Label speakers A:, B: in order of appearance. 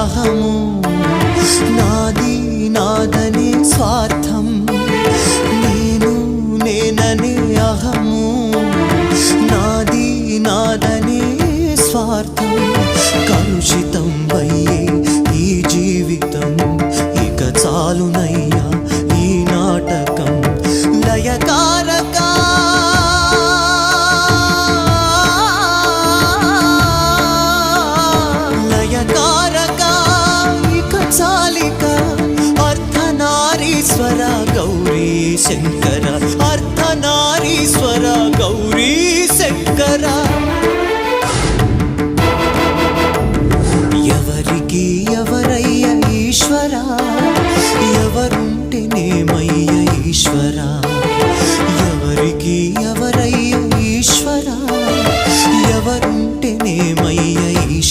A: అహము నాది నాదనే స్వార్థం నేను నేననే అహము నాది నాదనే స్వార్థం కలుషితం అయ్యే ఈ జీవితం ఇక చాలునయ్యా ఈ నాటకం లయకారక లయకారక ఇక చాలిక అర్ధనారీశ్వర గౌరీ శంకర